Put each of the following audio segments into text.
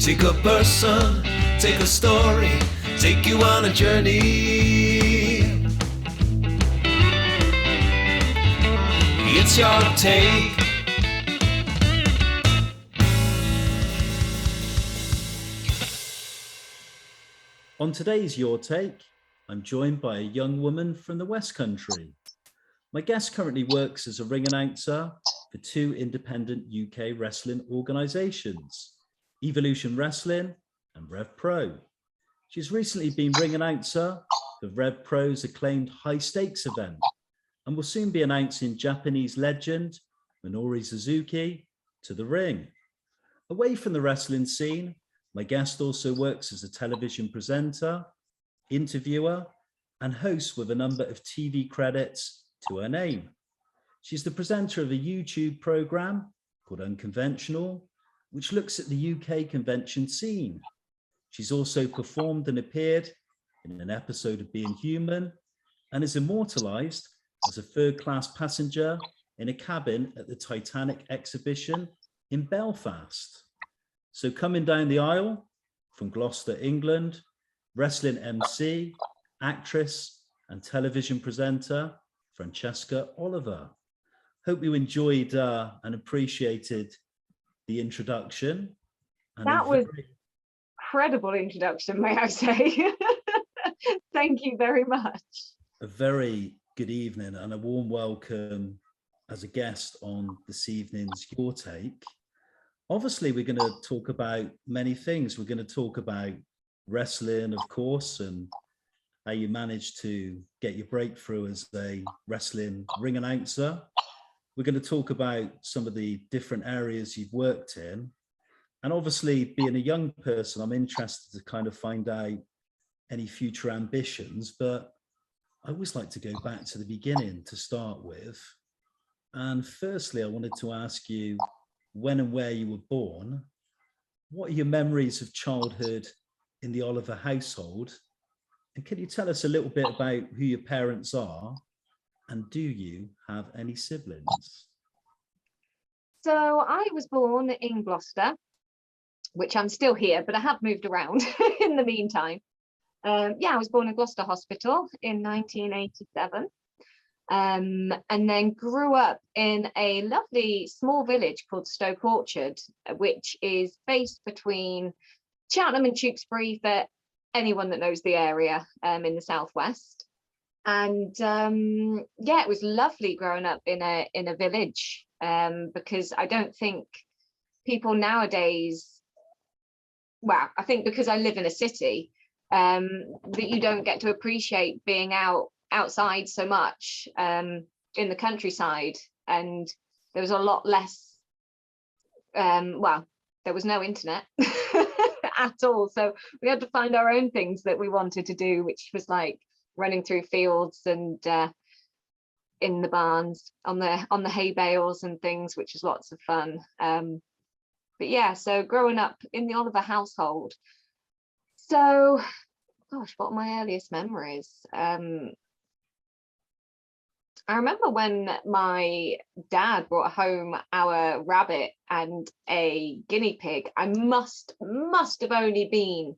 Take a person, take a story, take you on a journey. It's your take. On today's Your Take, I'm joined by a young woman from the West Country. My guest currently works as a ring announcer for two independent UK wrestling organisations, Evolution Wrestling and RevPro. She's recently been ring announcer for RevPro's acclaimed high stakes event and will soon be announcing Japanese legend Minoru Suzuki to the ring. Away from the wrestling scene, my guest also works as a television presenter, interviewer, and host with a number of TV credits to her name. She's the presenter of a YouTube program called UnConventionAll, which looks at the UK convention scene. She's also performed and appeared in an episode of Being Human and is immortalised as a third-class passenger in a cabin at the Titanic exhibition in Belfast. So coming down the aisle from Gloucester, England, wrestling MC, actress and television presenter, Francesca Oliver. Hope you enjoyed and appreciated the introduction. And that was incredible introduction, may I say. Thank you very much. A very good evening and a warm welcome as a guest on this evening's Your Take. Obviously, we're going to talk about many things. We're going to talk about wrestling, of course, and how you managed to get your breakthrough as a wrestling ring announcer. We're going to talk about some of the different areas you've worked in. And obviously, being a young person, I'm interested to kind of find out any future ambitions, but I always like to go back to the beginning to start with. And firstly, I wanted to ask you when and where you were born. What are your memories of childhood in the Oliver household? And can you tell us a little bit about who your parents are? And do you have any siblings? So I was born in Gloucester, which I'm still here, but I have moved around in the meantime. I was born in Gloucester Hospital in 1987, and then grew up in a lovely small village called Stoke Orchard, which is based between Cheltenham and Tewkesbury for anyone that knows the area in the southwest. And it was lovely growing up in a village, because I don't think people nowadays, well, I think because I live in a city, that you don't get to appreciate being outside so much in the countryside. And there was a lot less, there was no internet at all, so we had to find our own things that we wanted to do, which was like running through fields and in the barns on the hay bales and things, which is lots of fun. So growing up in the Oliver household. So gosh, what are my earliest memories? I remember when my dad brought home our rabbit and a guinea pig. I must have only been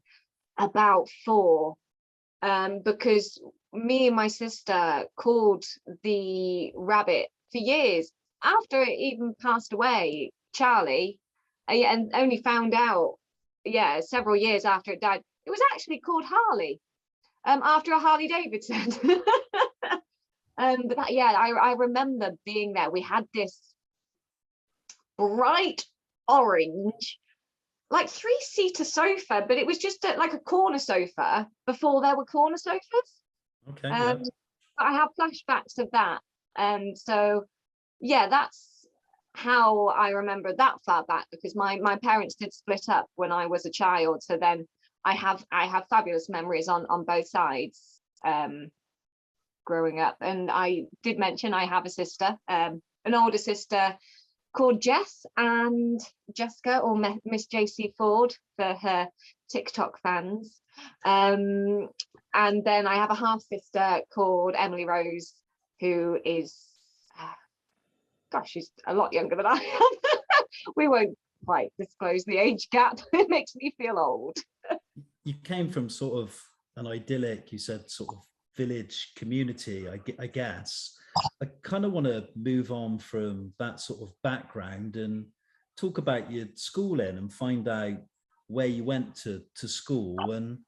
about 4, because me and my sister called the rabbit for years after it even passed away, Charlie, and only found out, several years after it died, it was actually called Harley, after a Harley Davidson. I remember being there. We had this bright orange, like 3-seater sofa, but it was just like a corner sofa before there were corner sofas. Okay. I have flashbacks of that. That's how I remember that far back, because my parents did split up when I was a child. So then I have fabulous memories on both sides growing up. And I did mention I have a sister, an older sister called Jess, and Jessica, or Miss JC Ford for her TikTok fans. And then I have a half sister called Emily Rose, who is, she's a lot younger than I am. We won't quite disclose the age gap. It makes me feel old. You came from sort of an idyllic, you said, sort of village community, I guess. I kind of want to move on from that sort of background and talk about your schooling and find out where you went to school, and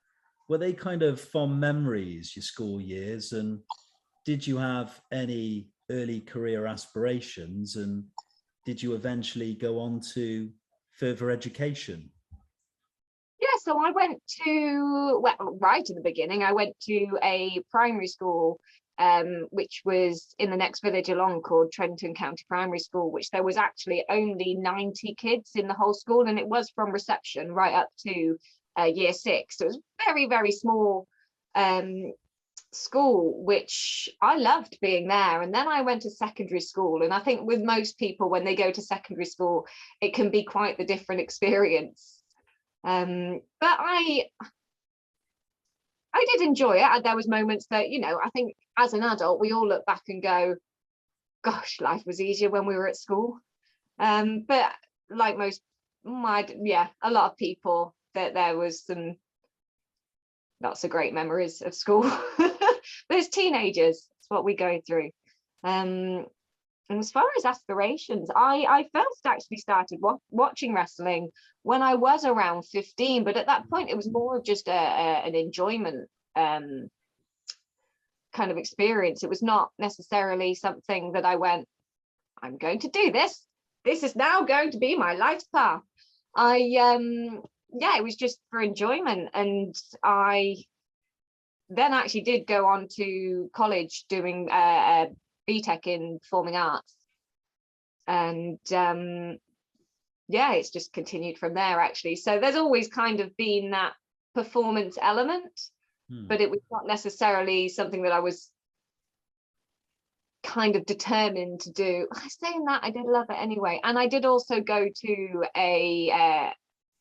were they kind of fond memories, your school years, and did you have any early career aspirations, and did you eventually go on to further education? Yeah, so I went to, well, right at the beginning, I went to a primary school, which was in the next village along, called Trenton County Primary School, which there was actually only 90 kids in the whole school, and it was from reception right up to year 6. So it was very, very small school, which I loved being there. And then I went to secondary school, and I think with most people, when they go to secondary school, it can be quite the different experience. But I did enjoy it. There was moments that, you know, I think as an adult, we all look back and go, gosh, life was easier when we were at school. But like most, a lot of people, that there was some not so great memories of school. But as teenagers, it's what we go through. And as far as aspirations, I first actually started watching wrestling when I was around 15, but at that point it was more of just an enjoyment kind of experience. It was not necessarily something that I went, I'm going to do this. This is now going to be my life's path. It was just for enjoyment. And I then actually did go on to college doing BTEC in performing arts, and it's just continued from there actually. So there's always kind of been that performance element, but it was not necessarily something that I was kind of determined to do. Saying that, I did love it anyway, and I did also go to a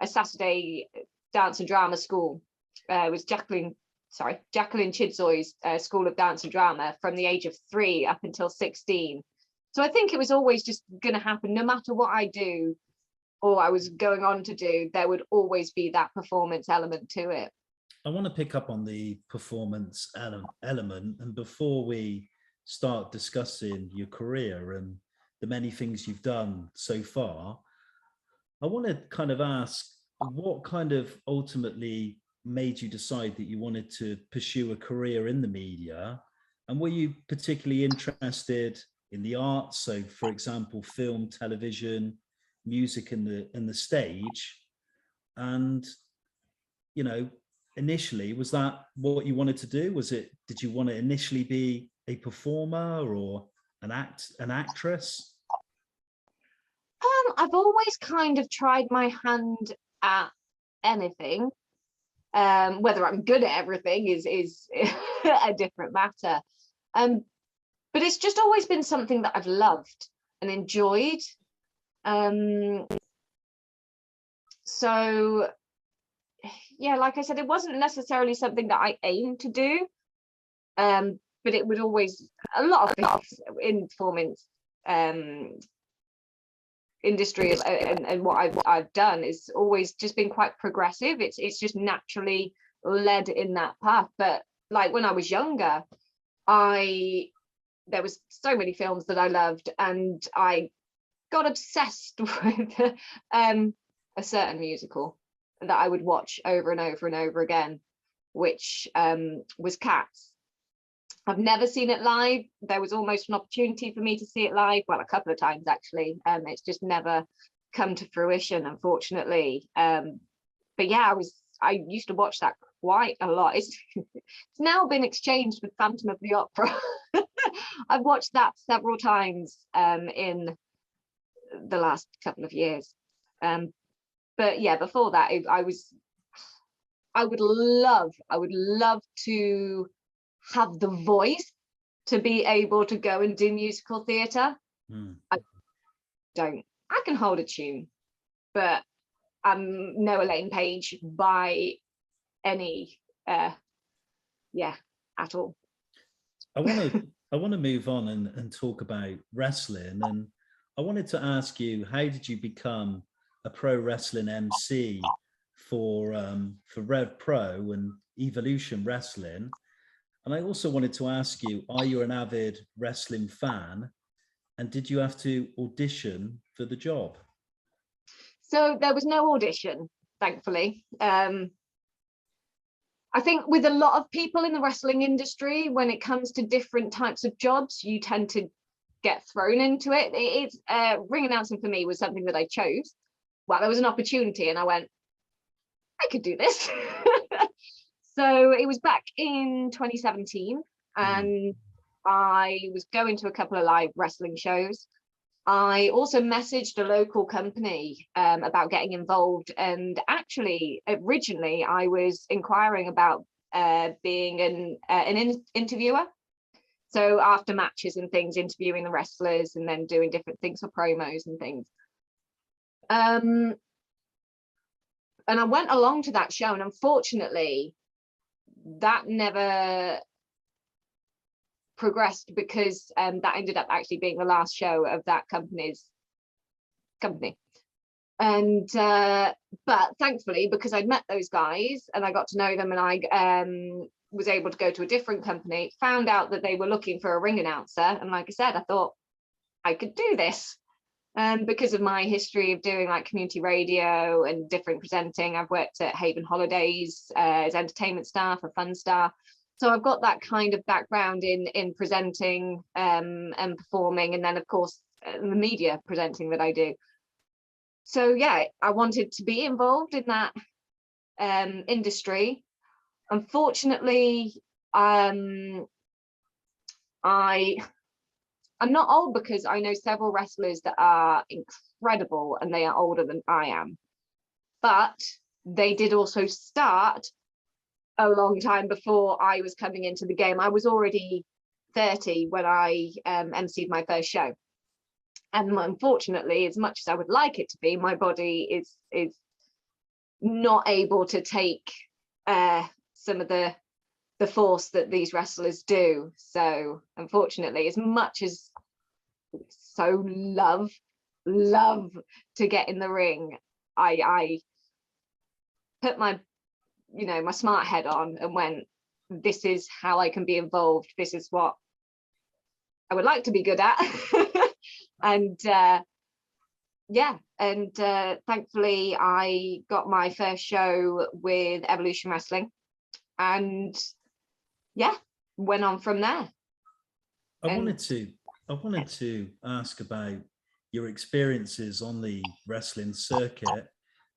Saturday dance and drama school. It was Jacqueline Chidzoy's School of Dance and Drama from the age of 3 up until 16. So I think it was always just going to happen, no matter what I do or I was going on to do, there would always be that performance element to it. I want to pick up on the performance element, and before we start discussing your career and the many things you've done so far, I want to kind of ask, what kind of ultimately made you decide that you wanted to pursue a career in the media? And were you particularly interested in the arts? So for example, film, television, music, and the stage. And, you know, initially, was that what you wanted to do? Did you want to initially be a performer or an actress? I've always kind of tried my hand at anything. Whether I'm good at everything is a different matter. But it's just always been something that I've loved and enjoyed. So yeah, like I said, it wasn't necessarily something that I aimed to do. But it would always, a lot of things in performance industry and what I've done is always just been quite progressive. It's just naturally led in that path. But like when I was younger, there was so many films that I loved, and I got obsessed with a certain musical that I would watch over and over and over again, which was Cats. I've never seen it live. There was almost an opportunity for me to see it live, well, a couple of times actually. It's just never come to fruition, unfortunately. But yeah, I used to watch that quite a lot. It's now been exchanged with Phantom of the Opera. I've watched that several times in the last couple of years. But yeah, before that, I would love to have the voice to be able to go and do musical theatre. I can hold a tune, but I'm no Elaine Page by any at all. I want to move on and talk about wrestling, and I wanted to ask you, how did you become a pro wrestling MC for RevPro and Evolution Wrestling. And I also wanted to ask you, are you an avid wrestling fan? And did you have to audition for the job? So there was no audition, thankfully. I think with a lot of people in the wrestling industry, when it comes to different types of jobs, you tend to get thrown into it. It's ring announcing for me was something that I chose. Well, there was an opportunity and I went, I could do this. So it was back in 2017 and I was going to a couple of live wrestling shows. I also messaged a local company about getting involved, and actually originally I was inquiring about being an interviewer. So after matches and things, interviewing the wrestlers and then doing different things for promos and things. And I went along to that show, and unfortunately that never progressed because that ended up actually being the last show of that company. And but thankfully, because I'd met those guys and I got to know them, and I was able to go to a different company, found out that they were looking for a ring announcer, and like I said, I thought I could do this. Because of my history of doing like community radio and different presenting, I've worked at Haven Holidays as entertainment staff, a fun star. So I've got that kind of background in presenting and performing, and then of course the media presenting that I do. So yeah, I wanted to be involved in that industry. Unfortunately, I'm not old because I know several wrestlers that are incredible and they are older than I am, but they did also start a long time before I was coming into the game. I was already 30 when I emceed my first show, and unfortunately, as much as I would like it to be, my body is not able to take some of the force that these wrestlers do. So unfortunately, as much as so love to get in the ring, I put my my smart head on and went, this is how I can be involved, this is what I would like to be good at. And yeah, and thankfully I got my first show with Evolution Wrestling, and yeah, went on from there. I wanted to ask about your experiences on the wrestling circuit,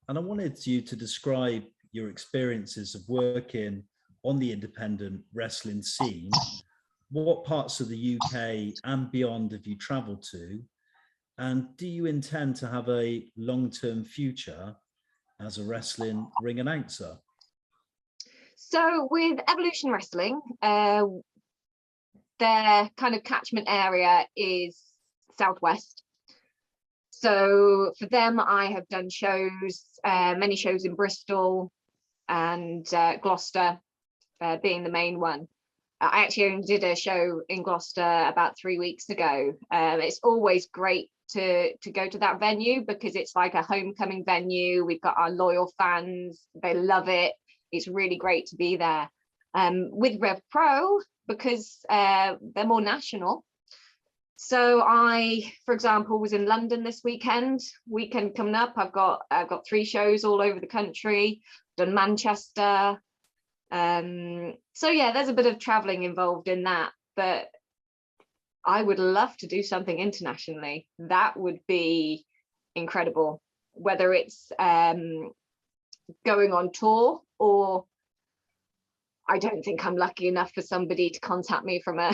and I wanted you to describe your experiences of working on the independent wrestling scene. What parts of the UK and beyond have you traveled to? And do you intend to have a long-term future as a wrestling ring announcer? So with Evolution Wrestling, their kind of catchment area is Southwest. So for them, I have done shows, many shows in Bristol and Gloucester being the main one. I actually only did a show in Gloucester about 3 weeks ago. It's always great to go to that venue because it's like a homecoming venue. We've got our loyal fans, they love it. It's really great to be there. With RevPro, because they're more national. So I, for example, was in London this weekend coming up. I've got 3 shows all over the country, done Manchester. So yeah, there's a bit of traveling involved in that, but I would love to do something internationally. That would be incredible, whether it's going on tour, or I don't think I'm lucky enough for somebody to contact me from a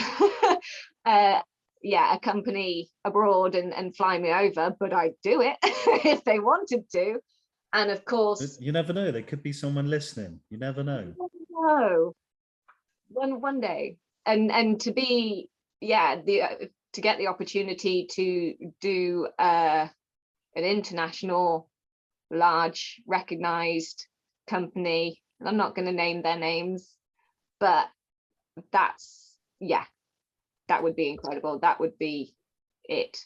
a company abroad and fly me over, but I'd do it if they wanted to. And of course, you never know, there could be someone listening. You never know. No, one day, and to be to get the opportunity to do an international, large, recognized company. I'm not going to name their names, but that would be incredible. That would be it.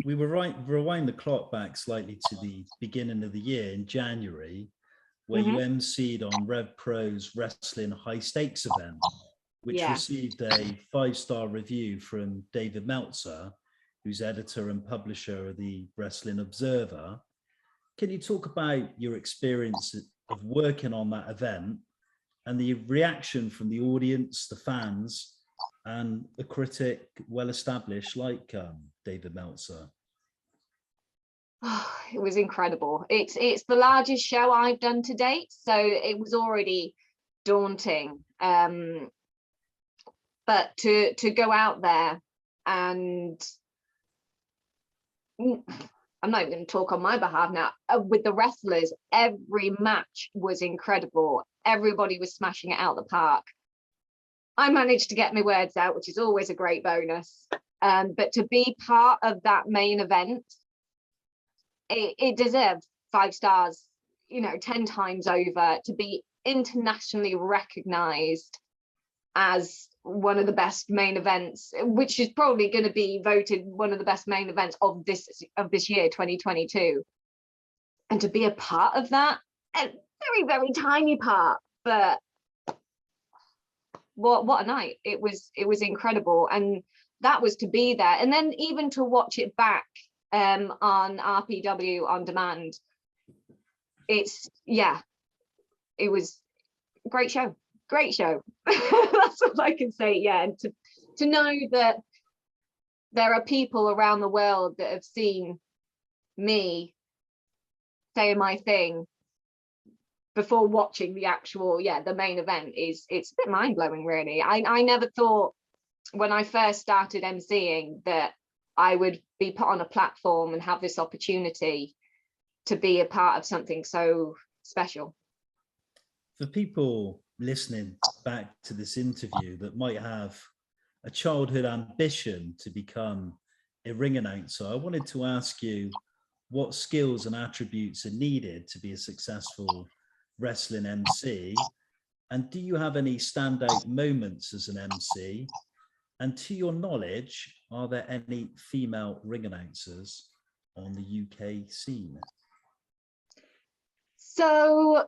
we were rewind the clock back slightly to the beginning of the year in January, where you emceed on RevPro's Wrestling High Stakes event, which received a 5-star review from David Meltzer, who's editor and publisher of the Wrestling Observer. Can you talk about your experience of working on that event and the reaction from the audience, the fans, and a critic well-established like David Meltzer? Oh, it was incredible. It's the largest show I've done to date, so it was already daunting. But to go out there and I'm not even going to talk on my behalf now. With the wrestlers, every match was incredible. Everybody was smashing it out the park. I managed to get my words out, which is always a great bonus. But to be part of that main event, it deserved 5 stars, 10 times over, to be internationally recognized as one of the best main events, which is probably going to be voted one of the best main events of this year, 2022. And to be a part of that, a very, very tiny part, but what a night. It was incredible. And that was to be there. And then even to watch it back on RPW on demand, it was a great show. That's all I can say. Yeah, and to know that there are people around the world that have seen me saying my thing before watching the actual the main event it's a bit mind-blowing, really. I never thought when I first started emceeing that I would be put on a platform and have this opportunity to be a part of something so special. For people listening back to this interview that might have a childhood ambition to become a ring announcer, I wanted to ask you what skills and attributes are needed to be a successful wrestling MC, and do you have any standout moments as an MC? And to your knowledge, are there any female ring announcers on the UK scene? So,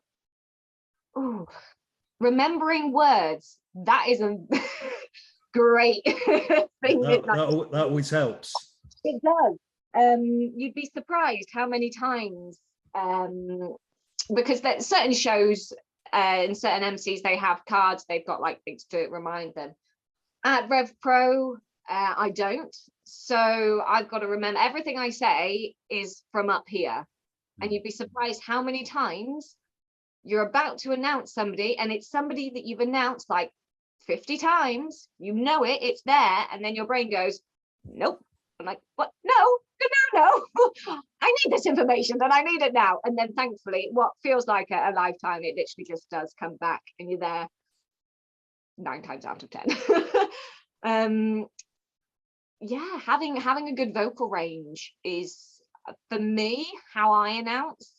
remembering words, that is a great thing. That always helps. It does. You'd be surprised how many times, because there's certain shows and certain MCs, they have cards, they've got like things to remind them. At RevPro, I don't. So I've got to remember everything I say is from up here. And you'd be surprised how many times you're about to announce somebody and it's somebody that you've announced like 50 times, it's there, and then your brain goes, nope. I'm like, what? No. I need this information and I need it now. And then thankfully, what feels like a lifetime, it literally just does come back and you're there 9 times out of 10. Having a good vocal range is, for me, how I announce,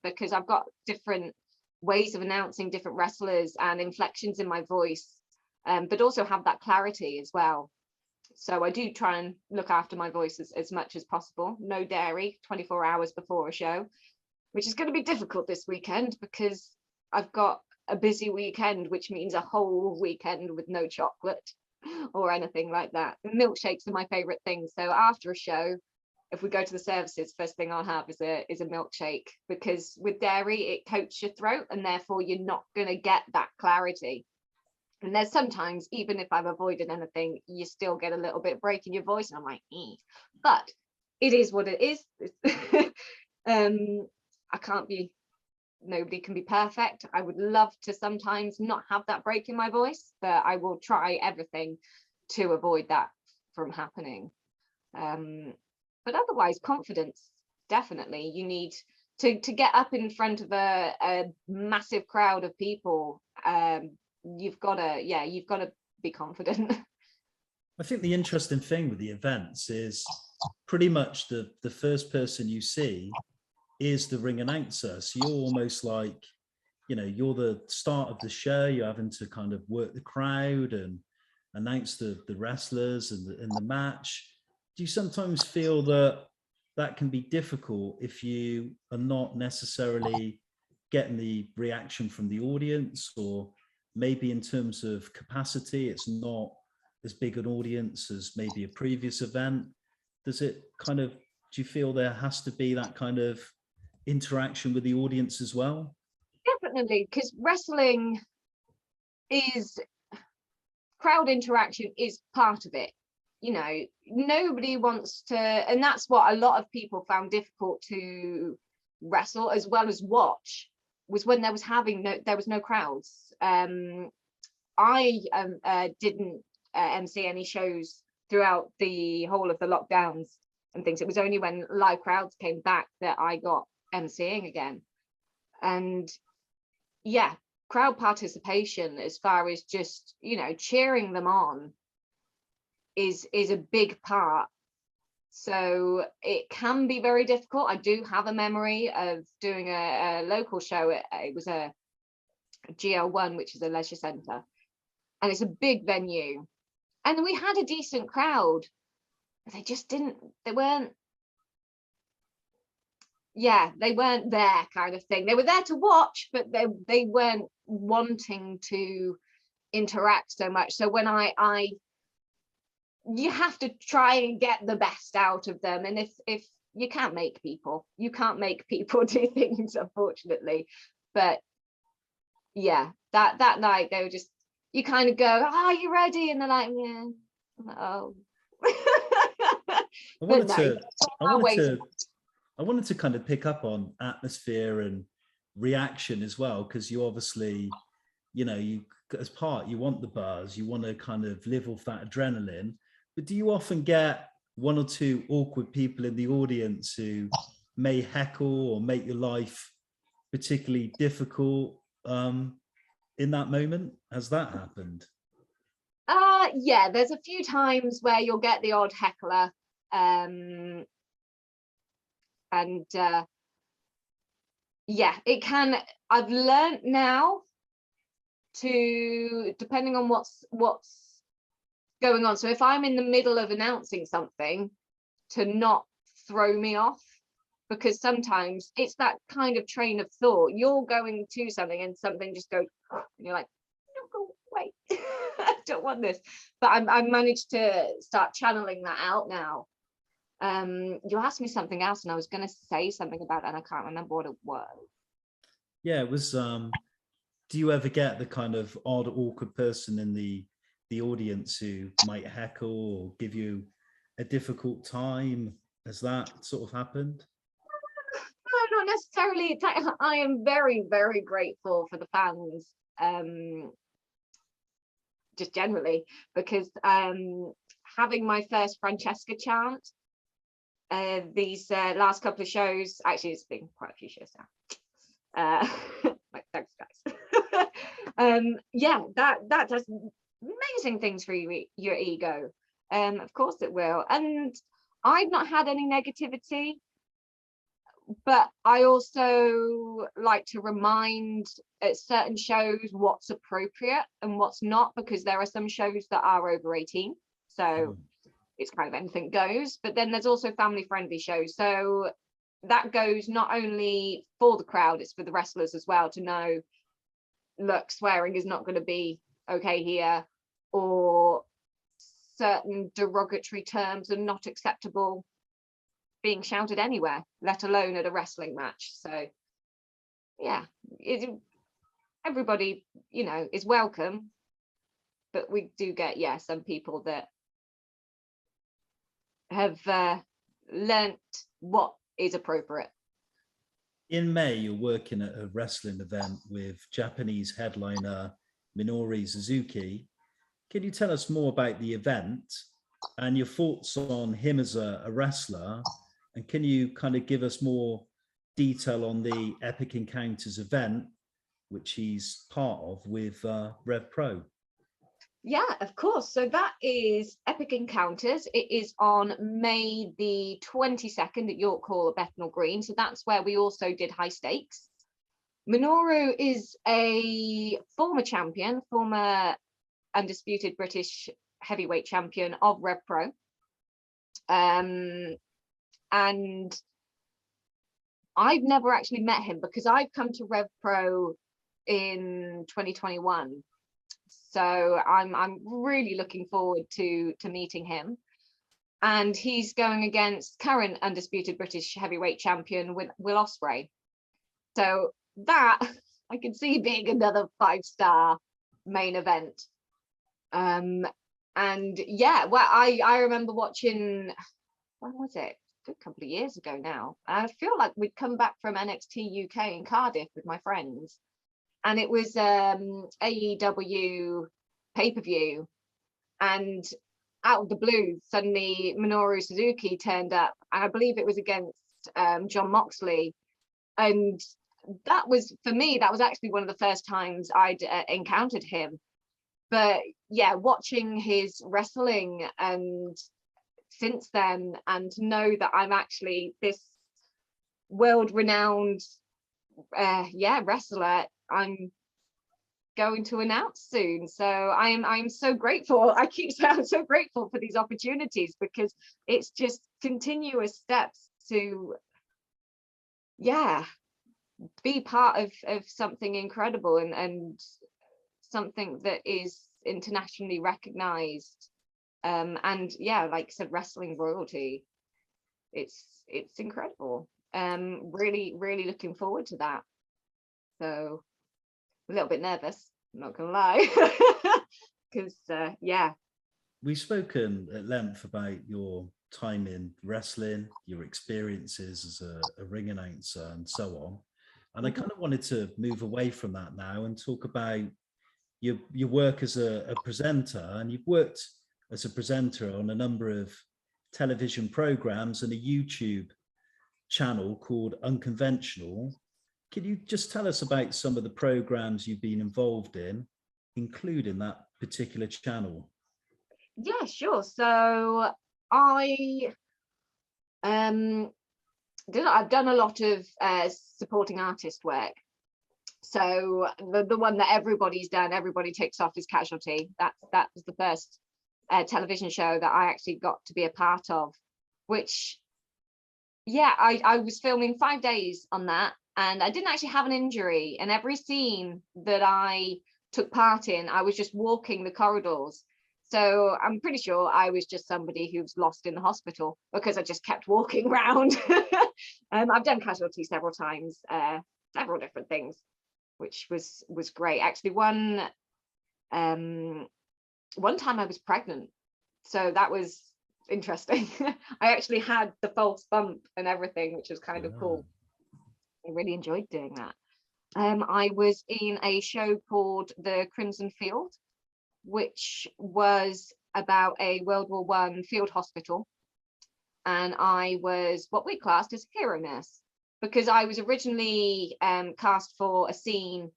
because I've got different ways of announcing different wrestlers and inflections in my voice, but also have that clarity as well. So I do try and look after my voice as much as possible. No dairy 24 hours before a show, which is going to be difficult this weekend because I've got a busy weekend, which means a whole weekend with no chocolate or anything like that. Milkshakes are my favorite thing. So after a show, if we go to the services, first thing I'll have is a milkshake, because with dairy, it coats your throat and therefore you're not going to get that clarity. And there's sometimes, even if I've avoided anything, you still get a little bit break in your voice. And I'm like, but it is what it is. Nobody can be perfect. I would love to sometimes not have that break in my voice, but I will try everything to avoid that from happening. But otherwise, confidence, definitely. You need to get up in front of a massive crowd of people. You've got to be confident. I think the interesting thing with the events is pretty much the first person you see is the ring announcer. So you're almost like, you're the start of the show. You're having to kind of work the crowd and announce the wrestlers and the match. do you sometimes feel that that can be difficult if you are not necessarily getting the reaction from the audience, or maybe in terms of capacity, it's not as big an audience as maybe a previous event? Does it kind of, do you feel there has to be that kind of interaction with the audience as well? Definitely, because wrestling is, crowd interaction is part of it. You know, nobody wants to, and that's what a lot of people found difficult to wrestle as well as watch, was when there was no crowds. I didn't MC any shows throughout the whole of the lockdowns and things. It was only when live crowds came back that I got MCing again. And yeah, crowd participation, as far as just, you know, cheering them on, is a big part. So it can be very difficult. I do have a memory of doing a local show. It was a GL1, which is a leisure centre, and it's a big venue, and we had a decent crowd. They weren't there, kind of thing. They were there to watch, but they weren't wanting to interact so much. So when you have to try and get the best out of them, and if you can't make people do things, unfortunately. But yeah, that night they were just, you kind of go, oh, are you ready? And they're like, yeah. I'm like, oh. I wanted to kind of pick up on atmosphere and reaction as well, because you obviously, you know, you want the buzz, you want to kind of live off that adrenaline. But do you often get one or two awkward people in the audience who may heckle or make your life particularly difficult in that moment? Has that happened? Yeah, there's a few times where you'll get the odd heckler. Yeah, it can. I've learned now to, depending on what's going on. So if I'm in the middle of announcing something, to not throw me off, because sometimes it's that kind of train of thought. You're going to something and something just goes, and you're like, no, go away. I don't want this. But I managed to start channeling that out now. You asked me something else and I was going to say something about it and I can't remember what it was. Yeah, it was, do you ever get the kind of odd, awkward person in the audience who might heckle or give you a difficult time? Has that sort of happened? No, not necessarily. I am very, very grateful for the fans, just generally, because having my first Francesca chant, these last couple of shows, actually it's been quite a few shows now. Like, thanks guys. Yeah, that does amazing things for your ego. Of course it will. And I've not had any negativity, but I also like to remind at certain shows what's appropriate and what's not, because there are some shows that are over 18, so it's kind of anything goes. But then there's also family friendly shows, so that goes not only for the crowd, it's for the wrestlers as well, to know, look, swearing is not going to be okay here, or certain derogatory terms are not acceptable being shouted anywhere, let alone at a wrestling match. So yeah, everybody, you know, is welcome, but we do get, yeah, some people that have learnt what is appropriate. In May, you're working at a wrestling event with Japanese headliner Minoru Suzuki. Can you tell us more about the event and your thoughts on him as a wrestler? And can you kind of give us more detail on the Epic Encounters event, which he's part of with RevPro? Yeah, of course. So that is Epic Encounters. It is on May the 22nd at York Hall at Bethnal Green. So that's where we also did High Stakes. Minoru is a former champion, former undisputed British heavyweight champion of RevPro. and I've never actually met him because I've come to RevPro in 2021. So I'm really looking forward to meeting him. And he's going against current undisputed British heavyweight champion Will Ospreay. So that I can see being another 5-star main event. And yeah, well, I remember watching, when was it? A couple of years ago now. I feel like we'd come back from NXT UK in Cardiff with my friends, and it was AEW pay-per-view, and out of the blue suddenly Minoru Suzuki turned up, and I believe it was against John Moxley, and that was, for me, that was actually one of the first times I'd encountered him. But yeah, watching his wrestling and since then, and to know that I'm actually this world-renowned wrestler I'm going to announce soon. So I'm so grateful. I keep saying I'm so grateful for these opportunities, because it's just continuous steps to be part of something incredible and something that is internationally recognized. And yeah, like I said, wrestling royalty. It's incredible. Really looking forward to that. So a little bit nervous, I'm not gonna lie, because we've spoken at length about your time in wrestling, your experiences as a ring announcer and so on, and I kind of wanted to move away from that now and talk about your work as a presenter. And you've worked as a presenter on a number of television programs and a YouTube channel called UnConventionAll. Can you just tell us about some of the programs you've been involved in, including that particular channel? Yeah, sure. So I've done a lot of supporting artist work. So the one that everybody's done, everybody ticks off, is Casualty. That was the first television show that I actually got to be a part of, which, yeah, I was filming 5 days on that, and I didn't actually have an injury. And every scene that I took part in, I was just walking the corridors. So I'm pretty sure I was just somebody who's lost in the hospital, because I just kept walking around. I've done Casualty several times, several different things, which was great. Actually, one time I was pregnant, so that was interesting. I actually had the false bump and everything, which was kind of cool. I really enjoyed doing that. I was in a show called The Crimson Field, which was about a World War I field hospital, and I was what we classed as hero nurse, because I was originally cast for a scene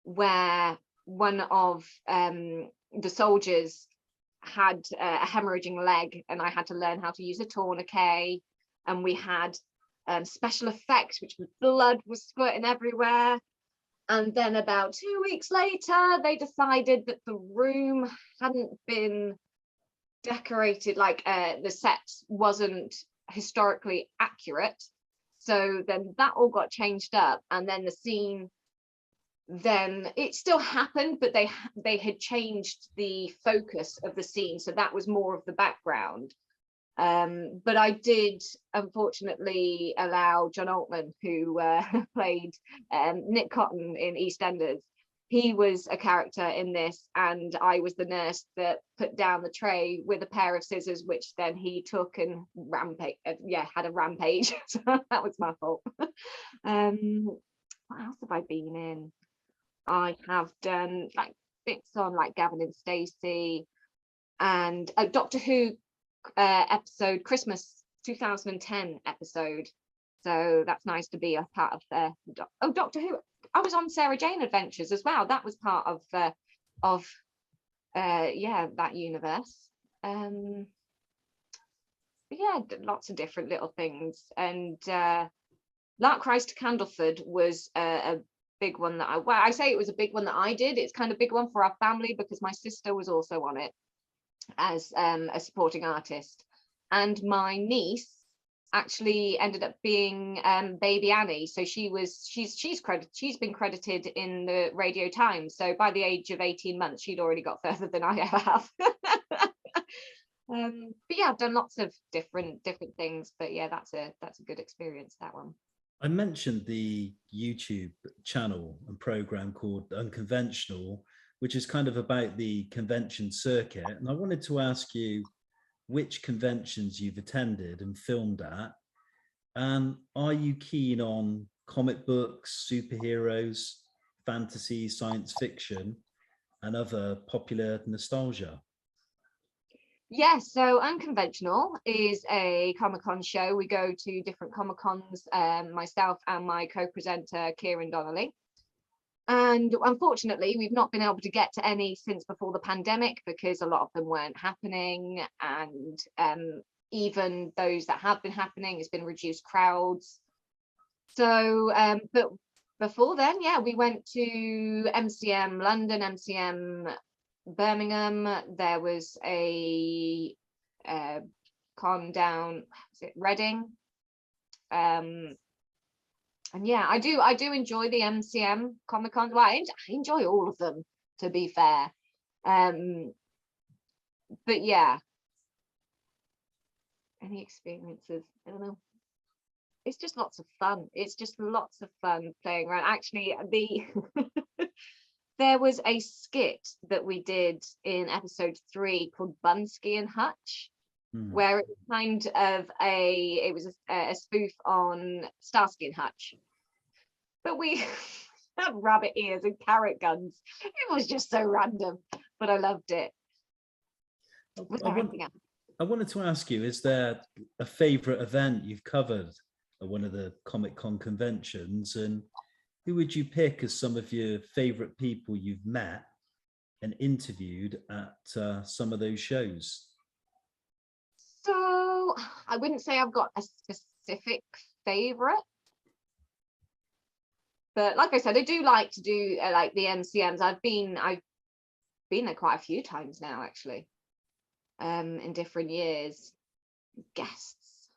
where one of the soldiers had a hemorrhaging leg, and I had to learn how to use a tourniquet, and we had special effects, which was blood was squirting everywhere. And then about 2 weeks later, they decided that the room hadn't been decorated, like the set wasn't historically accurate. So then that all got changed up, and then the scene, then it still happened, but they had changed the focus of the scene, so that was more of the background. But I did unfortunately allow John Altman, who played Nick Cotton in EastEnders. He was a character in this, and I was the nurse that put down the tray with a pair of scissors, which then he took and had a rampage. So that was my fault. What else have I been in? I have done like bits on like Gavin and Stacey, and a Doctor Who episode, Christmas 2010 episode. So that's nice to be a part of Doctor Who. I was on Sarah Jane Adventures as well. That was part of that universe. Yeah, lots of different little things. And Lark Rise to Candleford was a big one that I say it was a big one that I did. It's kind of big one for our family, because my sister was also on it as a supporting artist. and my niece actually ended up being baby Annie. So she's been credited in the Radio Times. So by the age of 18 months, she'd already got further than I ever have. But yeah, I've done lots of different things. But yeah, that's a good experience, that one. I mentioned the YouTube channel and program called UnConventionAll, which is kind of about the convention circuit. And I wanted to ask you which conventions you've attended and filmed at. And are you keen on comic books, superheroes, fantasy, science fiction, and other popular nostalgia? Yes, so UnConventionAll is a Comic-Con show. We go to different Comic-Cons, myself and my co-presenter, Kieran Donnelly. And unfortunately, we've not been able to get to any since before the pandemic because a lot of them weren't happening. And even those that have been happening, it's been reduced crowds. So, but before then, yeah, we went to MCM London, MCM Birmingham. There was a con down, is it Reading? And yeah, I do enjoy the MCM Comic Con. Well, I enjoy all of them, to be fair. But yeah, any experiences? I don't know. It's just lots of fun. It's just lots of fun playing around. Actually, there was a skit that we did in episode 3 called Bunsky and Hutch, where it was kind of a spoof on Starsky and Hutch, but we had rabbit ears and carrot guns. It was just so random, but I loved it. I wanted to ask you, is there a favorite event you've covered at one of the Comic-Con conventions, and who would you pick as some of your favorite people you've met and interviewed at some of those shows? So I wouldn't say I've got a specific favorite, but like I said, I do like to do like the MCMs. I've been there quite a few times now, actually, in different years. Guests,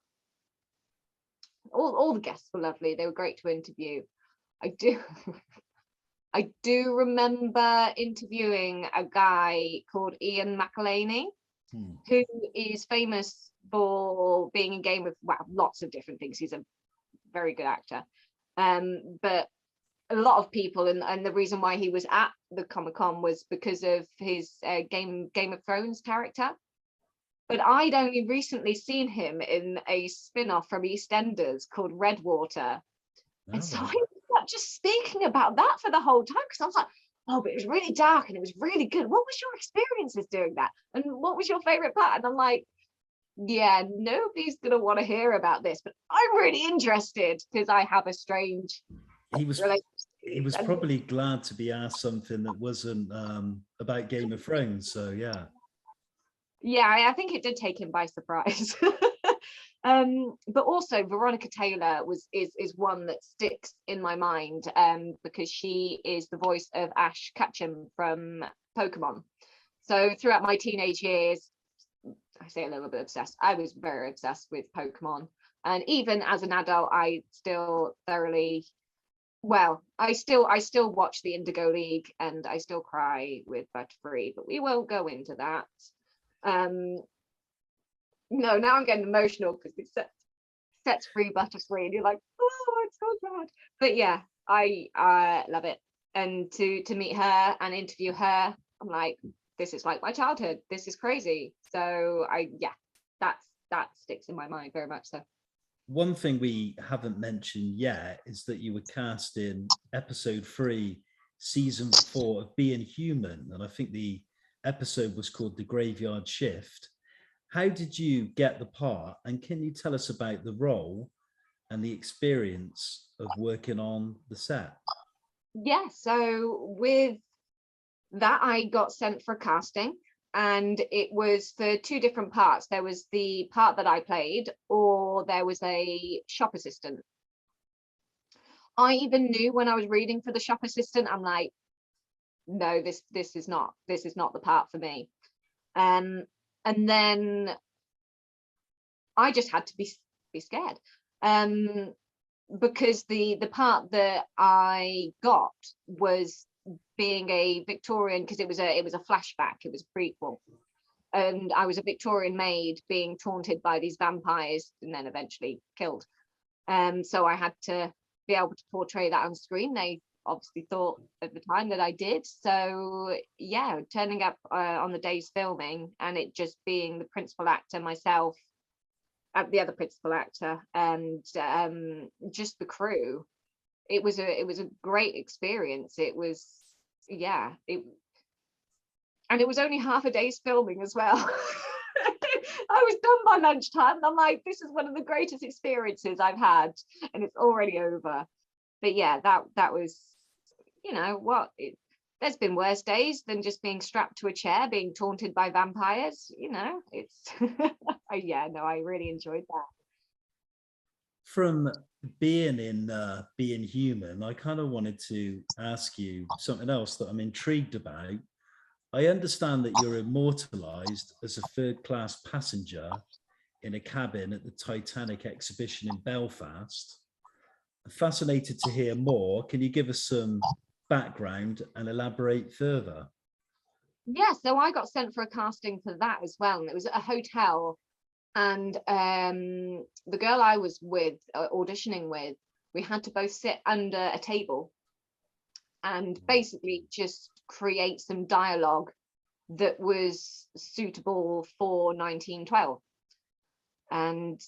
all the guests were lovely. They were great to interview. I do remember interviewing a guy called Ian McElhaney, who is famous for being in Game of, well, lots of different things. He's a very good actor. But a lot of people, and the reason why he was at the Comic-Con was because of his Game of Thrones character. But I'd only recently seen him in a spin-off from EastEnders called Redwater. Oh. And so I ended up just speaking about that for the whole time, because I was like, oh, but it was really dark and it was really good. What was your experiences doing that? And what was your favorite part? And I'm like, yeah, nobody's going to want to hear about this, but I'm really interested because I have a strange relationship. He was probably glad to be asked something that wasn't about Game of Thrones. So yeah. Yeah, I think it did take him by surprise. But also Veronica Taylor is one that sticks in my mind, because she is the voice of Ash Ketchum from Pokemon. So throughout my teenage years, I say a little bit obsessed, I was very obsessed with Pokemon. And even as an adult, I still thoroughly, well, I still watch the Indigo League and I still cry with Butterfree, but we won't go into that. No, now I'm getting emotional because it sets free Butterfree and you're like, oh, it's so sad. But yeah, I love it. And to meet her and interview her, I'm like, this is like my childhood. This is crazy. So that sticks in my mind very much so. One thing we haven't mentioned yet is that you were cast in episode 3, season 4 of Being Human. And I think the episode was called The Graveyard Shift. How did you get the part? And can you tell us about the role and the experience of working on the set? Yeah, so with that, I got sent for casting, and it was for 2 different parts. There was the part that I played, or there was a shop assistant. I even knew when I was reading for the shop assistant, I'm like, no, this is not the part for me. And then I just had to be scared, because the part that I got was being a Victorian, because it was a flashback, it was a prequel, and I was a Victorian maid being taunted by these vampires and then eventually killed. So I had to be able to portray that on screen. They obviously thought at the time that I did. So yeah, turning up on the day's filming and it just being the principal actor, myself, the other principal actor, and just the crew, it was a great experience. It was, yeah, and it was only half a day's filming as well. I was done by lunchtime, and I'm like, this is one of the greatest experiences I've had, and it's already over. But yeah, that was, you know what, there's been worse days than just being strapped to a chair being taunted by vampires, you know. It's yeah, no, I really enjoyed that. From being in Being Human, I kind of wanted to ask you something else that I'm intrigued about. I understand that you're immortalised as a third-class passenger in a cabin at the Titanic exhibition in Belfast. I'm fascinated to hear more. Can you give us some background and elaborate further? Yeah, so I got sent for a casting for that as well, and it was at a hotel, and the girl I was with, auditioning with, we had to both sit under a table and basically just create some dialogue that was suitable for 1912. And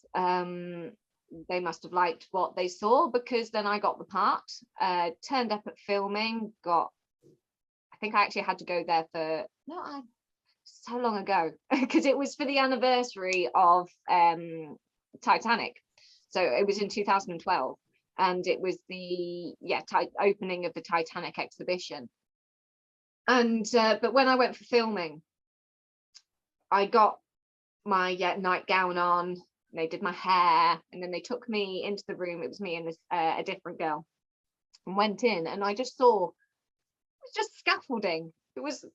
they must have liked what they saw, because then I got the part, turned up at filming, I think I actually had to go there for, so long ago, because it was for the anniversary of Titanic. So it was in 2012. And it was the opening of the Titanic exhibition. And but when I went for filming, I got my nightgown on. They did my hair, and then they took me into the room. It was me and this a different girl, and went in, and I just saw, it was just scaffolding. It was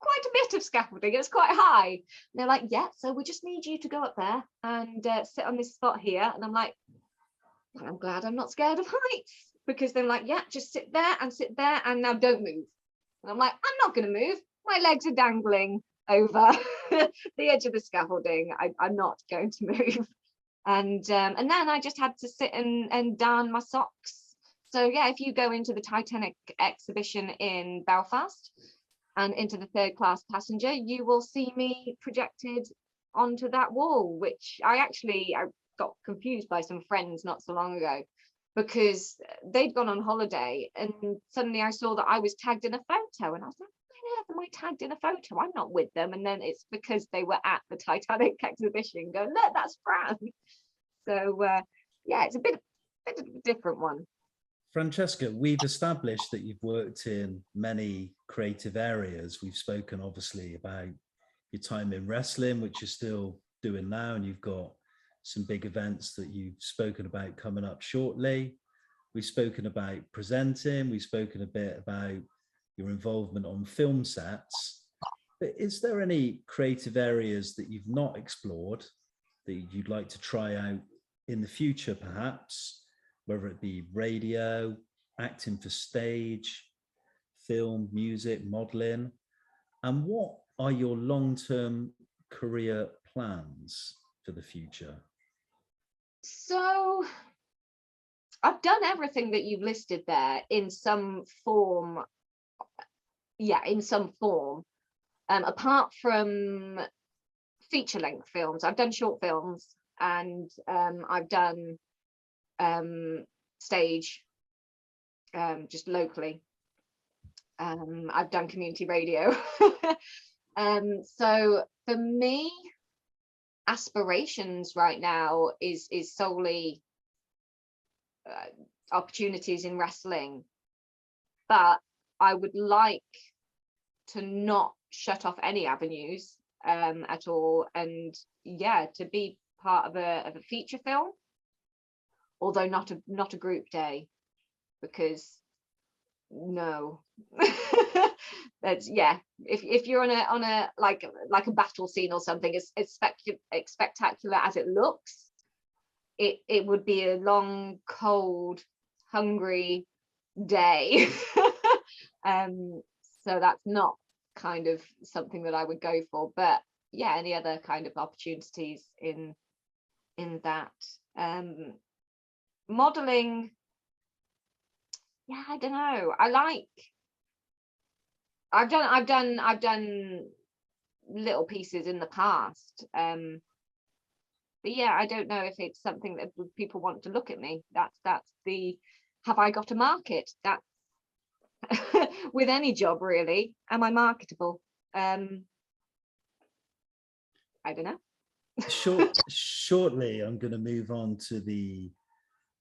quite a bit of scaffolding. It was quite high. And they're like, yeah, so we just need you to go up there and sit on this spot here. And I'm like, I'm glad I'm not scared of heights, because they're like, yeah, just sit there, and now don't move. And I'm like, I'm not going to move. My legs are dangling over the edge of the scaffolding. I'm not going to move. And then I just had to sit and darn my socks. So yeah, if you go into the Titanic exhibition in Belfast and into the third class passenger, you will see me projected onto that wall, which I got confused by some friends not so long ago, because they'd gone on holiday, and suddenly I saw that I was tagged in a photo, and I was like, why am I tagged in a photo? I'm not with them. And then it's because they were at the Titanic exhibition going, look, that's Fran. So yeah, it's a bit of a different one. Francesca, we've established that you've worked in many creative areas. We've spoken obviously about your time in wrestling, which you're still doing now, and you've got some big events that you've spoken about coming up shortly. We've spoken about presenting, we've spoken a bit about your involvement on film sets. But is there any creative areas that you've not explored that you'd like to try out in the future, perhaps, whether it be radio, acting for stage, film, music, modeling? And what are your long-term career plans for the future? So I've done everything that you've listed there in some form. Yeah, in some form. Apart from feature-length films, I've done short films, and I've done stage, just locally. I've done community radio. So for me, aspirations right now is solely opportunities in wrestling, but I would like to not shut off any avenues at all, and yeah, to be part of a feature film, although not a group day, because no. That's, yeah, if you're on a like a battle scene or something, it's spectacular as it looks, it would be a long, cold, hungry day. So that's not kind of something that I would go for. But yeah, any other kind of opportunities in that. Modeling, yeah, I don't know. I've done little pieces in the past. But yeah, I don't know if it's something that people want to look at me. That's the, have I got a market? That's with any job really. Am I marketable? I don't know. Shortly, I'm going to move on to the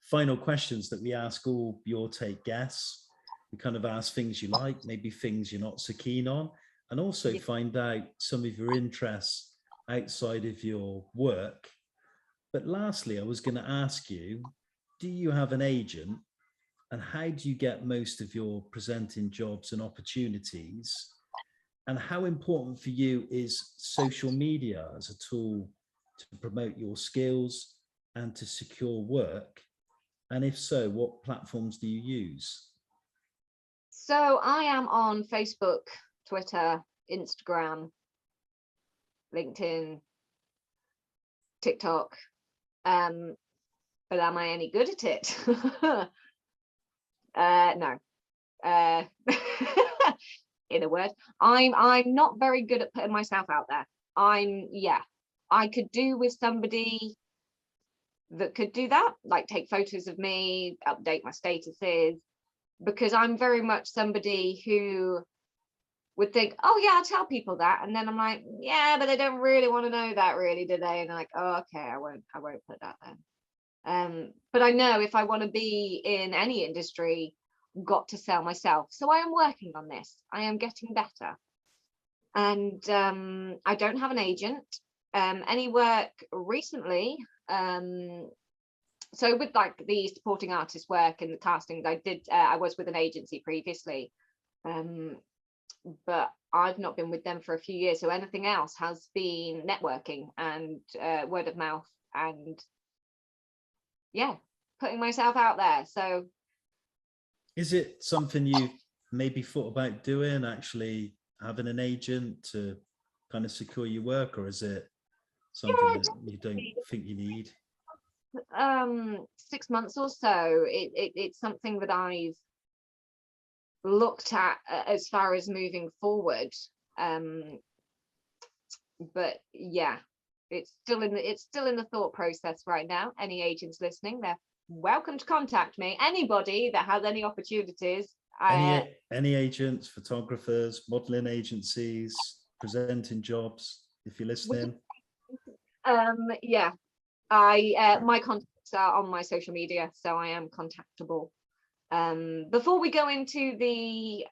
final questions that we ask all Your Take guests. We kind of ask things you like, maybe things you're not so keen on, and also find out some of your interests outside of your work. But lastly, I was going to ask you, do you have an agent, and how do you get most of your presenting jobs and opportunities? And how important for you is social media as a tool to promote your skills and to secure work? And if so, what platforms do you use? So I am on Facebook, Twitter, Instagram, LinkedIn, TikTok. But am I any good at it? No. In a word, I'm not very good at putting myself out there. I could do with somebody that could do that, like take photos of me, update my statuses, because I'm very much somebody who would think, oh yeah, I'll tell people that, and then I'm like, yeah, but they don't really want to know that, really, do they? And I'm like, oh, okay, I won't put that then. But I know if I want to be in any industry, got to sell myself. So I am working on this. I am getting better. And I don't have an agent. Any work recently, so with like the supporting artist work and the castings I did, I was with an agency previously, but I've not been with them for a few years. So anything else has been networking and word of mouth, and yeah, putting myself out there. So is it something you maybe thought about doing, actually having an agent to kind of secure your work, or is it something that you don't think you need? 6 months or so, it's something that I've looked at as far as moving forward, but yeah, it's still in the thought process right now. Any agents listening, they're welcome to contact me. Anybody that has any opportunities, any agents, photographers, modeling agencies, presenting jobs, if you're listening. Yeah, my contacts are on my social media, so I am contactable. Before we go into the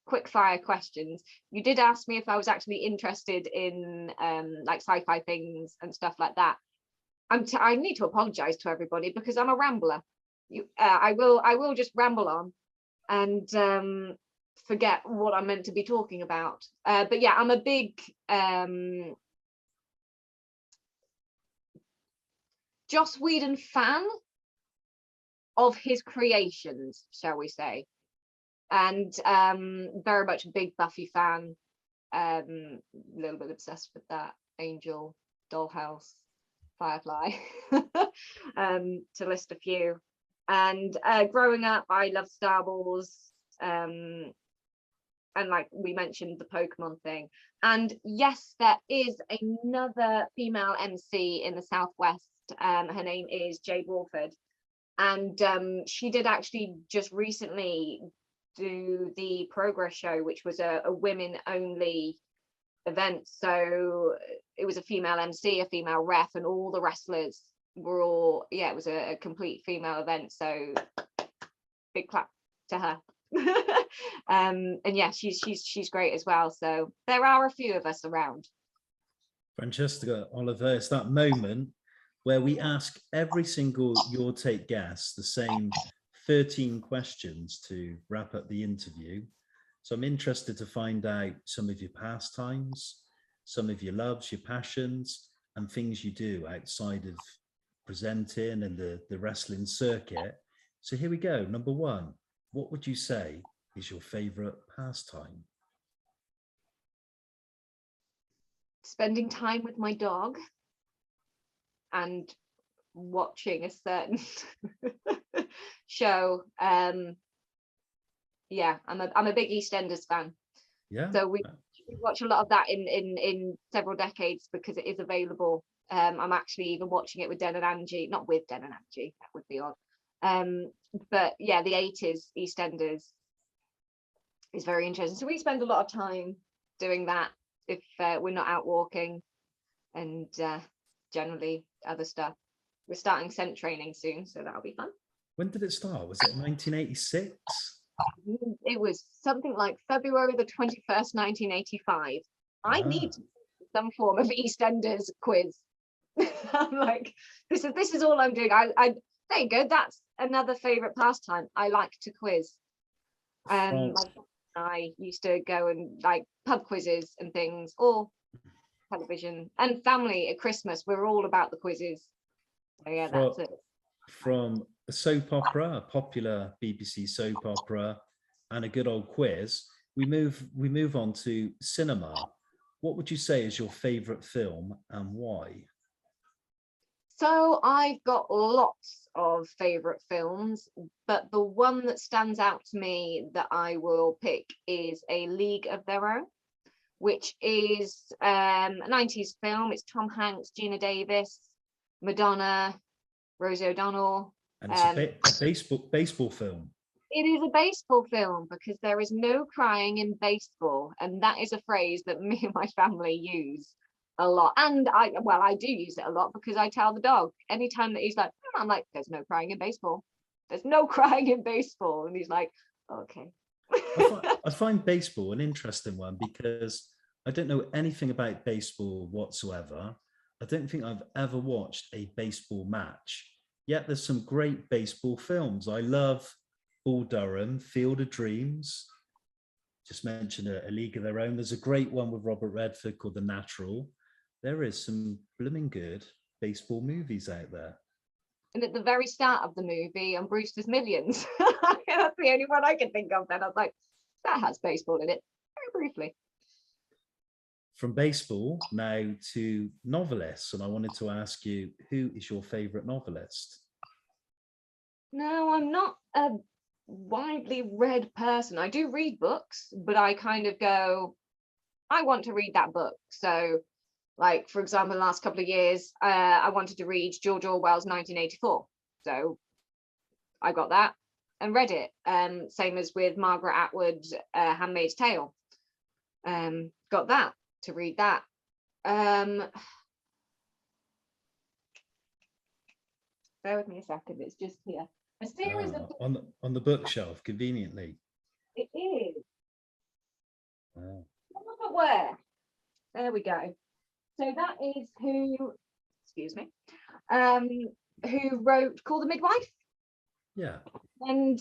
quick fire questions, you did ask me if I was actually interested in like sci-fi things and stuff like that. I need to apologize to everybody because I'm a rambler. I will just ramble on and forget what I'm meant to be talking about. But yeah, I'm a big Joss Whedon fan of his creations, shall we say, and very much a big Buffy fan, a little bit obsessed with that, Angel, Dollhouse, Firefly, to list a few. And growing up, I loved Star Wars, and like we mentioned, the Pokemon thing. And yes, there is another female MC in the Southwest. Her name is Jade Warford, and she did actually just recently do the Progress show, which was a women only event. So it was a female MC, a female ref, and all the wrestlers were all, yeah, it was a complete female event. So big clap to her. And yeah, she's great as well. So there are a few of us around. Francesca Oliver, it's that moment where we ask every single Your Take guest the same 13 questions to wrap up the interview. So I'm interested to find out some of your pastimes, some of your loves, your passions, and things you do outside of presenting and the wrestling circuit. So here we go. Number one, what would you say is your favorite pastime? Spending time with my dog and watching a certain show. Yeah, I'm a big EastEnders fan. Yeah. So we watch a lot of that in several decades because it is available. I'm actually even watching it with Den and Angie, not with Den and Angie, that would be odd. But yeah, the 80s EastEnders is very interesting. So we spend a lot of time doing that if we're not out walking, and generally other stuff. We're starting scent training soon, so that'll be fun. When did it start? Was it 1986? It was something like February the 21st, 1985. I need some form of EastEnders quiz. I'm like, this is all I'm doing. I there you go. That's another favorite pastime. I like to quiz. I used to go and like pub quizzes and things, or television and family at Christmas. We're all about the quizzes. So yeah, that's it. From a soap opera, a popular BBC soap opera, and a good old quiz, we move on to cinema. What would you say is your favorite film and why? So I've got lots of favorite films, but the one that stands out to me that I will pick is A League of Their Own, which is a 90s film. It's Tom Hanks, Gina Davis, Madonna, Rosie O'Donnell. And it's a baseball film. It is a baseball film because there is no crying in baseball, and that is a phrase that me and my family use a lot. And I do use it a lot because I tell the dog anytime that he's like, I'm like, there's no crying in baseball. There's no crying in baseball, and he's like, okay. I find baseball an interesting one because I don't know anything about baseball whatsoever. I don't think I've ever watched a baseball match. Yet there's some great baseball films. I love Bull Durham, Field of Dreams. Just mentioned A League of Their Own. There's a great one with Robert Redford called The Natural. There is some blooming good baseball movies out there. And at the very start of the movie, on Brewster's Millions, that's the only one I can think of. Then I was like, that has baseball in it, very briefly. From baseball now to novelists, and I wanted to ask you, who is your favorite novelist? No, I'm not a widely read person. I do read books, but I kind of go, I want to read that book. So, like, for example, the last couple of years, I wanted to read George Orwell's 1984. So I got that and read it. Same as with Margaret Atwood's Handmaid's Tale. Got that to read that. Bear with me a second, it's just here. A series of on the bookshelf, conveniently. It is. Wow. Look at where. There we go. So that is who, excuse me, who wrote Call the Midwife. Yeah. And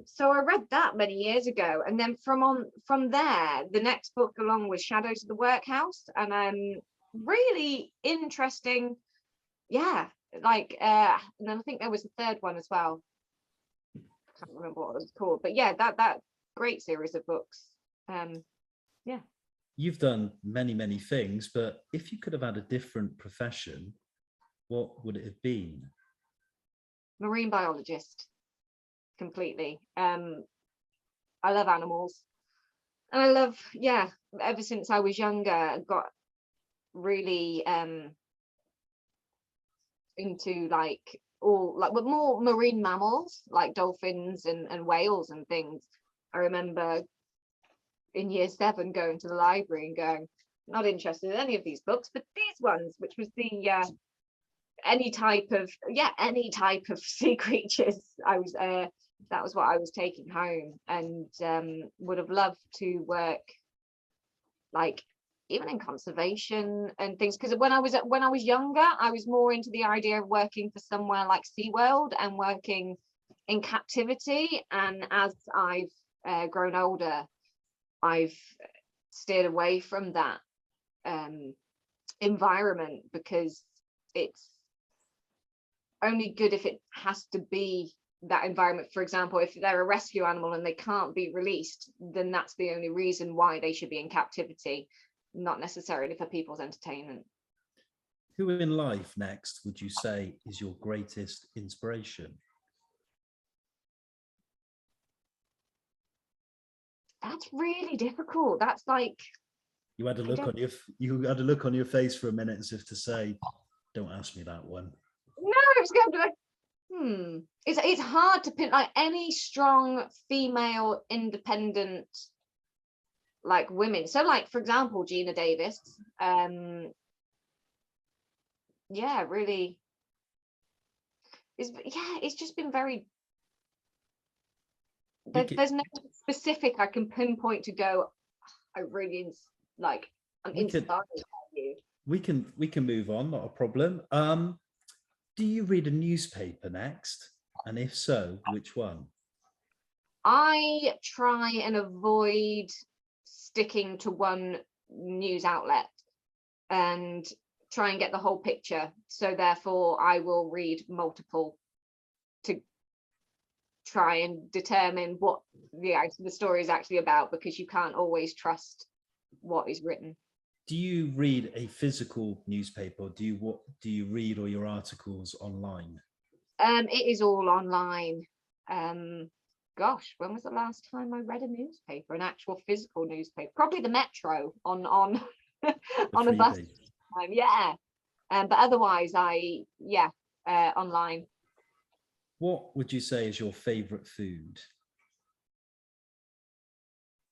so I read that many years ago, and then from there, the next book along was Shadows of the Workhouse, and really interesting. Yeah, like and then I think there was a third one as well. I can't remember what it was called, but yeah, that great series of books. Yeah. You've done many things, but if you could have had a different profession, what would it have been? Marine biologist. Completely. I love animals, and I love, yeah, ever since I was younger, I got really into like all like but more marine mammals like dolphins and whales and things. I remember in year 7 going to the library and going, not interested in any of these books, but these ones, which was the any type of sea creatures. I was that was what I was taking home, and would have loved to work like even in conservation and things, because when I was younger, I was more into the idea of working for somewhere like SeaWorld and working in captivity, and as I've grown older, I've steered away from that environment, because it's only good if it has to be that environment. For example, if they're a rescue animal and they can't be released, then that's the only reason why they should be in captivity, not necessarily for people's entertainment. Who in life next would you say is your greatest inspiration? That's really difficult. That's like, You had a look on your face for a minute as if to say, don't ask me that one. no, it was going to be like, it's hard to pin like any strong female independent like women. So like, for example, Gina Davis, yeah, really it's just been very, there's no specific I can pinpoint to go, I really like, I'm inspired by you. We can move on, not a problem. Do you read a newspaper next? And if so, which one? I try and avoid sticking to one news outlet and try and get the whole picture. So therefore I will read multiple to try and determine what the story is actually about, because you can't always trust what is written. Do you read a physical newspaper, or do you read all your articles online? It is all online. Gosh, when was the last time I read a newspaper, an actual physical newspaper? Probably the Metro on on a bus. Yeah. But otherwise online. What would you say is your favorite food?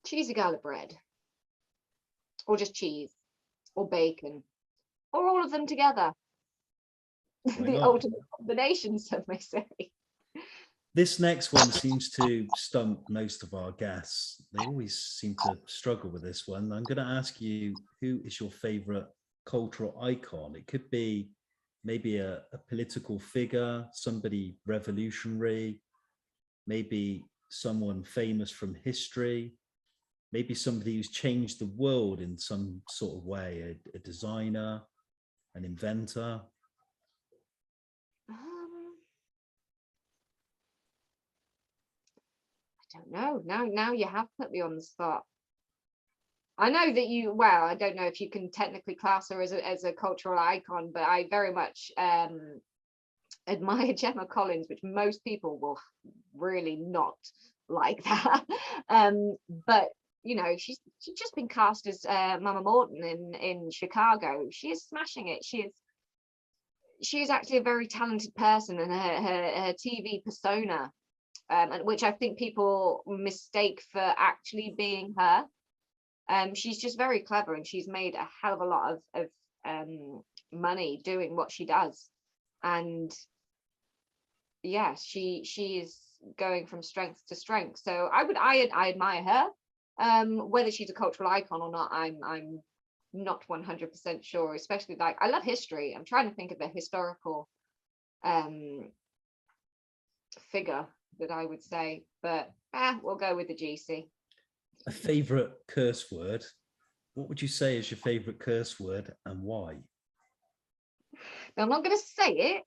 Cheesy garlic bread, or just cheese, or bacon, or all of them together. The ultimate combination, some may say. This next one seems to stump most of our guests. They always seem to struggle with this one. I'm going to ask you, who is your favorite cultural icon? It could be maybe a political figure, somebody revolutionary, maybe someone famous from history, maybe somebody who's changed the world in some sort of way, a designer, an inventor. I don't know. Now you have put me on the spot. I know that I don't know if you can technically class her as a cultural icon, but I very much admire Gemma Collins, which most people will really not like that. But you know, she's just been cast as Mama Morton in Chicago. She is smashing it. She is actually a very talented person, and her TV persona, which I think people mistake for actually being her. She's just very clever, and she's made a hell of a lot of money doing what she does. And yeah, she is going from strength to strength. So I admire her. Whether she's a cultural icon or not, I'm not 100% sure. Especially, like, I love history. I'm trying to think of a historical figure that I would say, but we'll go with the GC. A favorite curse word? What would you say is your favorite curse word, and why? Now, I'm not going to say it,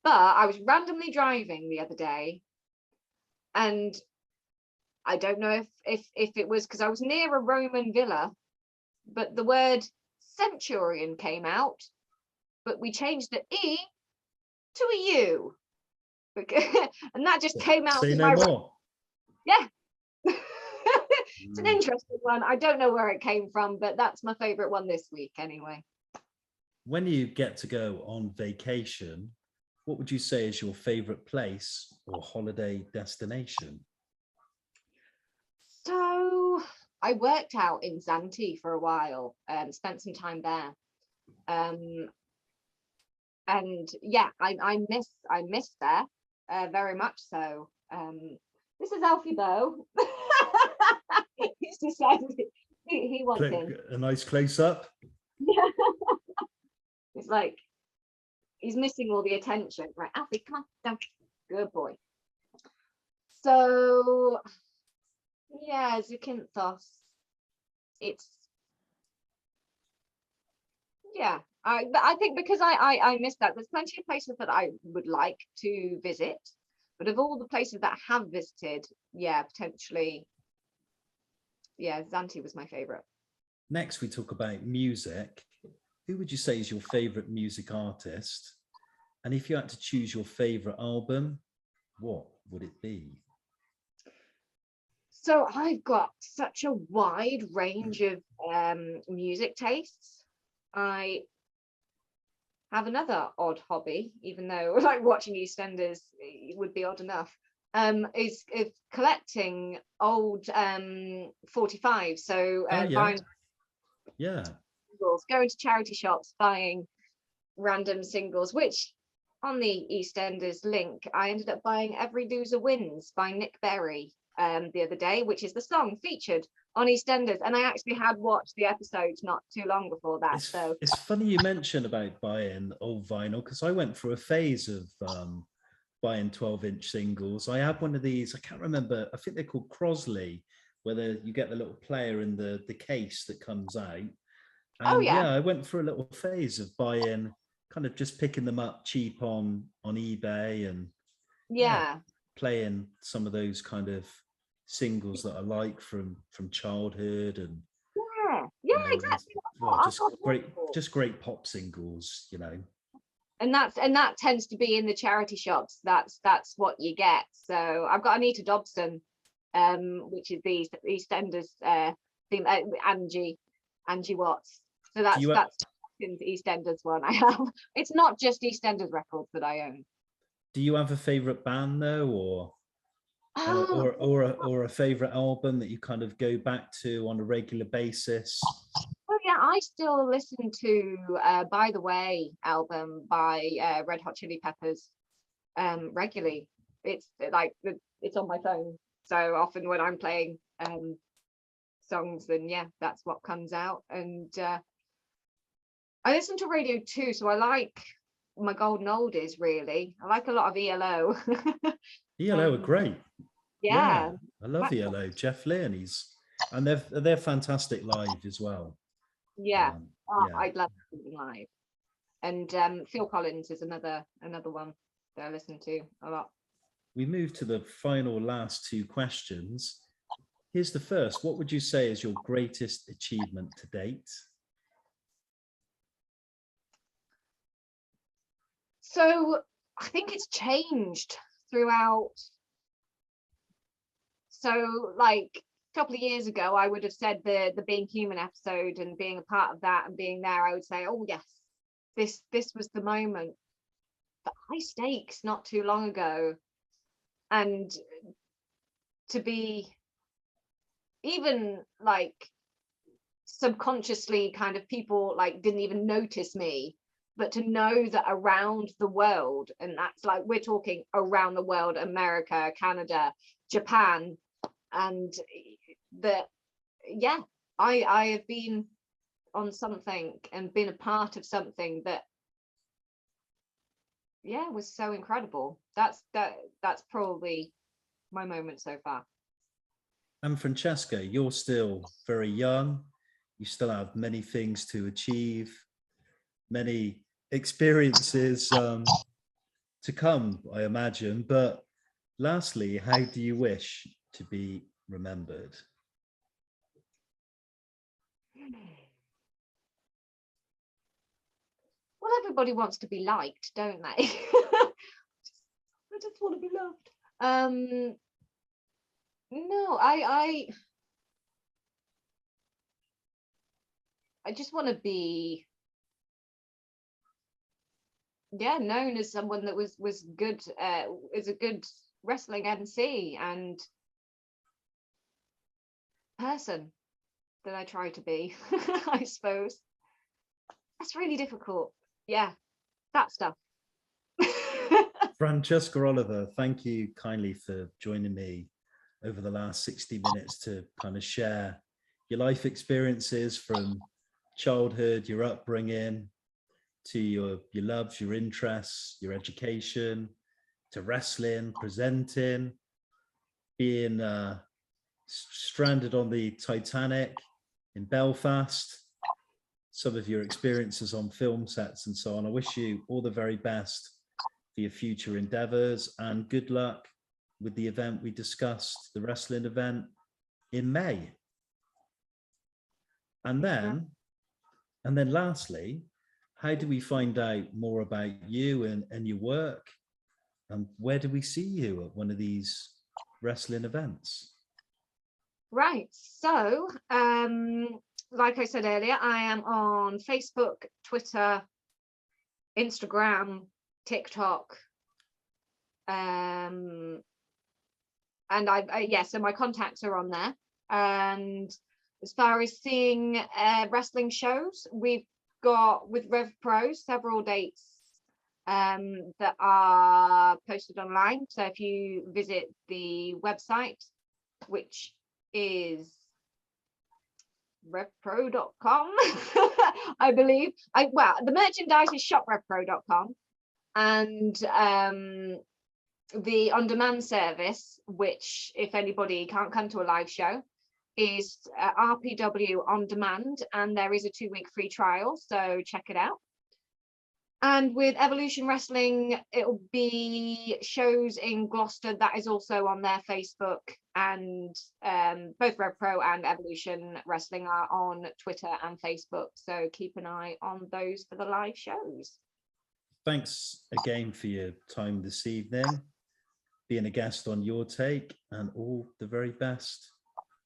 but I was randomly driving the other day, and I don't know if it was because I was near a Roman villa, but the word centurion came out, but we changed the E to a U. And that just came out. Say no more. Yeah. It's an interesting one. I don't know where it came from, but that's my favorite one this week anyway. When you get to go on vacation, what would you say is your favorite place or holiday destination? So I worked out in Zante for a while, spent some time there. And yeah, I miss there very much so. This is Alfie Bow. He's decided he wants in. A nice close up. Yeah. It's like he's missing all the attention. Right, Alfie, come on, down. Good boy. So yeah, Zakynthos. It's yeah. I think because I missed that. There's plenty of places that I would like to visit, but of all the places that I have visited, yeah, potentially, yeah, Zante was my favorite. Next, we talk about music. Who would you say is your favorite music artist? And if you had to choose your favorite album, what would it be? So I've got such a wide range of music tastes. I have another odd hobby, even though like watching EastEnders would be odd enough, is collecting old 45. So buying singles, going to charity shops, buying random singles, which on the EastEnders link, I ended up buying Every Loser Wins by Nick Berry the other day, which is the song featured on EastEnders, and I actually had watched the episodes not too long before that. So it's funny you mentioned about buying old vinyl, because I went through a phase of buying 12-inch singles. I had one of these, I can't remember, I think they're called Crosley, where you get the little player in the case that comes out. And yeah, I went through a little phase of buying, kind of just picking them up cheap on eBay, and playing some of those kind of singles that I like from childhood, and exactly. Well, just great pop singles, you know. And that tends to be in the charity shops. That's what you get. So I've got Anita Dobson, which is the EastEnders theme, Angie Watts. So that's the EastEnders one I have. It's not just EastEnders records that I own. Do you have a favorite band though, or a favorite album that you kind of go back to on a regular basis? Oh yeah, I still listen to By the Way album by Red Hot Chili Peppers regularly. It's like it's on my phone, so often when I'm playing songs, then yeah, that's what comes out. And I listen to radio too, so I like my golden oldies. Really, I like a lot of ELO. ELO are great. Yeah, I love ELO. Jeff Lynne, and they're fantastic live as well. I'd love something live. And Phil Collins is another one that I listen to a lot. We move to the last two questions. Here's the first. What would you say is your greatest achievement to date? So I think it's changed throughout. So like a couple of years ago, I would have said the Being Human episode and being a part of that and being there, I would say, oh yes, this was the moment. But High Stakes not too long ago, and to be even like subconsciously kind of people like didn't even notice me, but to know that around the world, and that's like we're talking around the world, America, Canada, Japan, and that I have been on something and been a part of something that was so incredible. That's probably my moment so far. And Francesca, you're still very young. You still have many things to achieve, many experiences to come, I imagine. But lastly, how do you wish to be remembered? Well, everybody wants to be liked, don't they? I just want to be loved. No, I just want to be known as someone that was good, is a good wrestling MC and person that I try to be. I suppose that's really difficult. Yeah, that stuff. Francesca Oliver, thank you kindly for joining me over the last 60 minutes to kind of share your life experiences from childhood, your upbringing, to your loves, your interests, your education, to wrestling, presenting. being stranded on the Titanic in Belfast, some of your experiences on film sets and so on. I wish you all the very best for your future endeavors, and good luck with the event we discussed, the wrestling event in May. And then lastly, how do we find out more about you and your work? And where do we see you at one of these wrestling events? Right. So, like I said earlier, I am on Facebook, Twitter, Instagram, TikTok. And so my contacts are on there. And as far as seeing wrestling shows, we've got with RevPro several dates that are posted online. So if you visit the website, which is revpro.com, I believe. The merchandise is shoprevpro.com, and the on-demand service, which if anybody can't come to a live show, is RPW on demand, and there is a 2-week free trial, so check it out. And with Evolution Wrestling, it'll be shows in Gloucester. That is also on their Facebook, and both RevPro and Evolution Wrestling are on Twitter and Facebook. So keep an eye on those for the live shows. Thanks again for your time this evening, being a guest on Your Take, and all the very best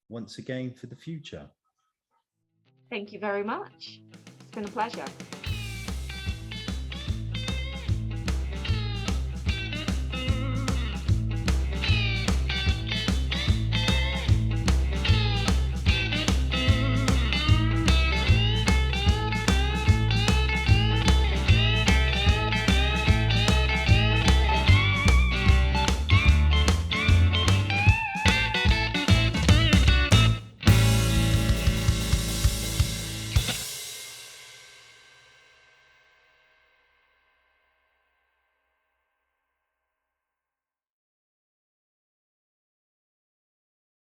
once again for the future. Thank you very much. It's been a pleasure.